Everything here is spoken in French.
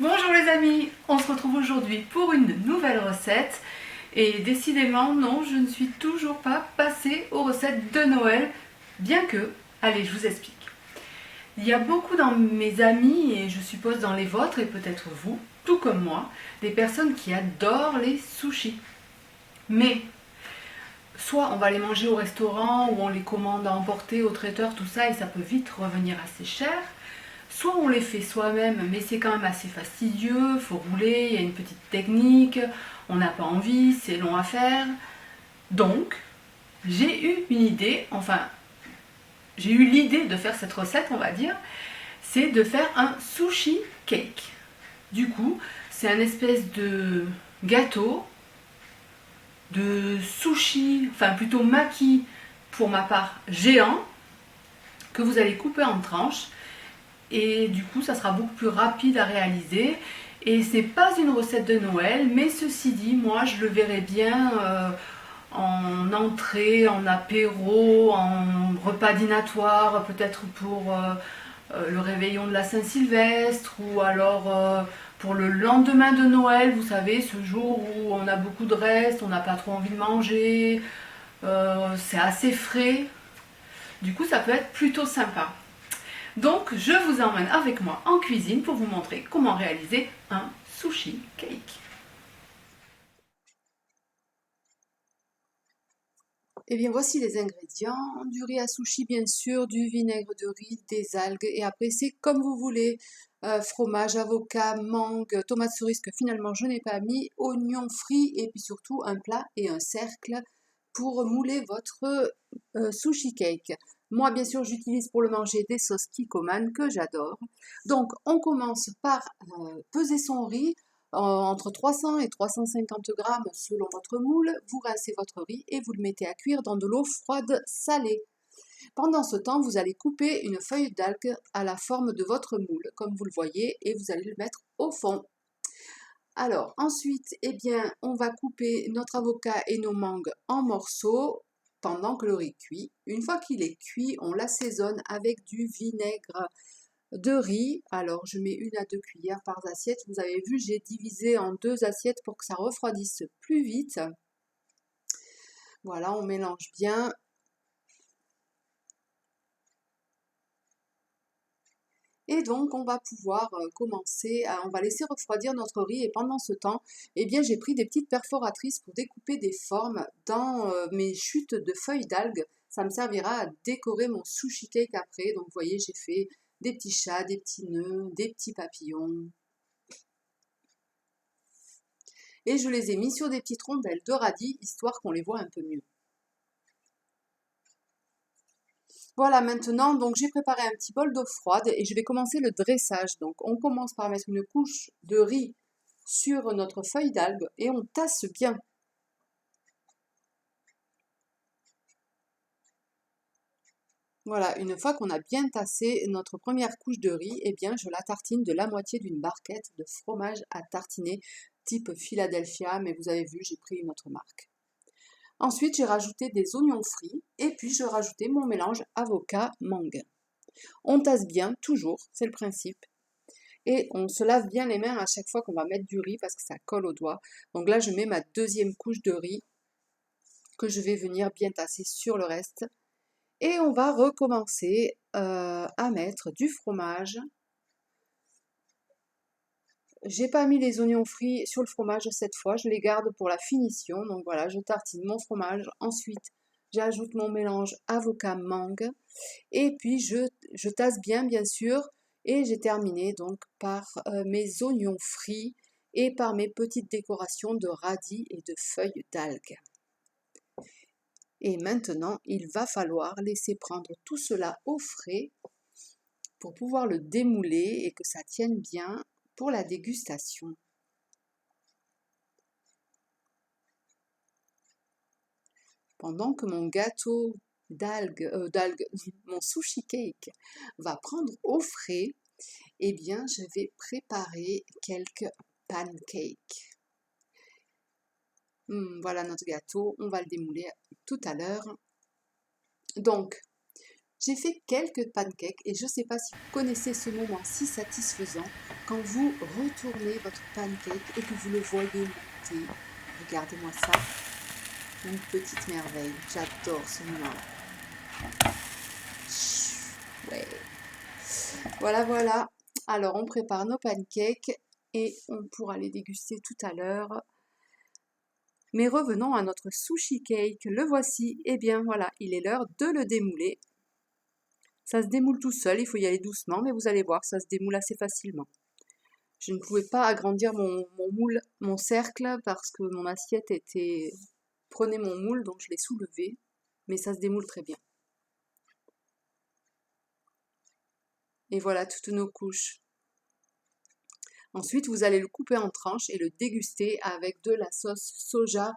Bonjour les amis, on se retrouve aujourd'hui pour une nouvelle recette et décidément non, je ne suis toujours pas passée aux recettes de Noël, bien que, allez, je vous explique. Il y a beaucoup dans mes amis et je suppose dans les vôtres et peut-être vous, tout comme moi, des personnes qui adorent les sushis. Mais soit on va les manger au restaurant ou on les commande à emporter au traiteur, tout ça, et ça peut vite revenir assez cher. Soit on les fait soi-même, mais c'est quand même assez fastidieux, il faut rouler, il y a une petite technique, on n'a pas envie, c'est long à faire. Donc, j'ai eu une idée, enfin, j'ai eu l'idée de faire cette recette, on va dire, c'est de faire un sushi cake. Du coup, c'est un espèce de gâteau de sushi, enfin plutôt maki pour ma part géant, que vous allez couper en tranches. Et du coup, ça sera beaucoup plus rapide à réaliser. Et c'est pas une recette de Noël, mais ceci dit, moi je le verrais bien en entrée, en apéro, en repas dînatoire, peut-être pour le réveillon de la Saint-Sylvestre ou alors pour le lendemain de Noël, vous savez, ce jour où on a beaucoup de restes, on n'a pas trop envie de manger, c'est assez frais. Du coup, ça peut être plutôt sympa. Donc, je vous emmène avec moi en cuisine pour vous montrer comment réaliser un sushi cake. Eh bien, voici les ingrédients. Du riz à sushi, bien sûr, du vinaigre de riz, des algues, et après, c'est comme vous voulez. Fromage, avocat, mangue, tomates cerises que finalement je n'ai pas mis, oignons frits, et puis surtout un plat et un cercle pour mouler votre sushi cake. Moi, bien sûr, j'utilise pour le manger des sauces Kikkoman que j'adore. Donc, on commence par peser son riz entre 300 et 350 grammes selon votre moule. Vous rincez votre riz et vous le mettez à cuire dans de l'eau froide salée. Pendant ce temps, vous allez couper une feuille d'algue à la forme de votre moule, comme vous le voyez, et vous allez le mettre au fond. Alors, ensuite, eh bien, on va couper notre avocat et nos mangues en morceaux pendant que le riz cuit. Une fois qu'il est cuit, on l'assaisonne avec du vinaigre de riz. Alors, je mets 1 à 2 cuillères par assiette. Vous avez vu, j'ai divisé en 2 assiettes pour que ça refroidisse plus vite. Voilà, on mélange bien. Et donc, on va pouvoir commencer on va laisser refroidir notre riz et pendant ce temps, eh bien, j'ai pris des petites perforatrices pour découper des formes dans mes chutes de feuilles d'algues. Ça me servira à décorer mon sushi cake après. Donc, vous voyez, j'ai fait des petits chats, des petits nœuds, des petits papillons. Et je les ai mis sur des petites rondelles de radis, histoire qu'on les voit un peu mieux. Voilà, maintenant, donc j'ai préparé un petit bol d'eau froide et je vais commencer le dressage. Donc, on commence par mettre une couche de riz sur notre feuille d'algue et on tasse bien. Voilà, une fois qu'on a bien tassé notre première couche de riz, eh bien, je la tartine de la moitié d'une barquette de fromage à tartiner type Philadelphia, mais vous avez vu, j'ai pris une autre marque. Ensuite, j'ai rajouté des oignons frits et puis je rajoutais mon mélange avocat-mangue. On tasse bien, toujours, c'est le principe. Et on se lave bien les mains à chaque fois qu'on va mettre du riz parce que ça colle aux doigts. Donc là, je mets ma deuxième couche de riz que je vais venir bien tasser sur le reste. Et on va recommencer à mettre du fromage. J'ai pas mis les oignons frits sur le fromage cette fois, je les garde pour la finition. Donc voilà, je tartine mon fromage. Ensuite, j'ajoute mon mélange avocat-mangue. Et puis je tasse bien sûr. Et j'ai terminé donc par mes oignons frits et par mes petites décorations de radis et de feuilles d'algues. Et maintenant, il va falloir laisser prendre tout cela au frais pour pouvoir le démouler et que ça tienne bien pour la dégustation. Pendant que mon gâteau d'algues, mon sushi cake va prendre au frais, eh bien, je vais préparer quelques pancakes. Voilà notre gâteau, on va le démouler tout à l'heure. Donc, J'ai fait quelques pancakes et je ne sais pas si vous connaissez ce moment si satisfaisant quand vous retournez votre pancake et que vous le voyez monter. Regardez-moi ça, une petite merveille. J'adore ce moment-là. Ouais. Voilà, voilà. Alors, on prépare nos pancakes et on pourra les déguster tout à l'heure. Mais revenons à notre sushi cake. Le voici. Eh bien, voilà, il est l'heure de le démouler. Ça se démoule tout seul, il faut y aller doucement, mais vous allez voir, ça se démoule assez facilement. Je ne pouvais pas agrandir mon moule, mon cercle, parce que mon assiette prenait mon moule, donc je l'ai soulevé, mais ça se démoule très bien. Et voilà toutes nos couches. Ensuite, vous allez le couper en tranches et le déguster avec de la sauce soja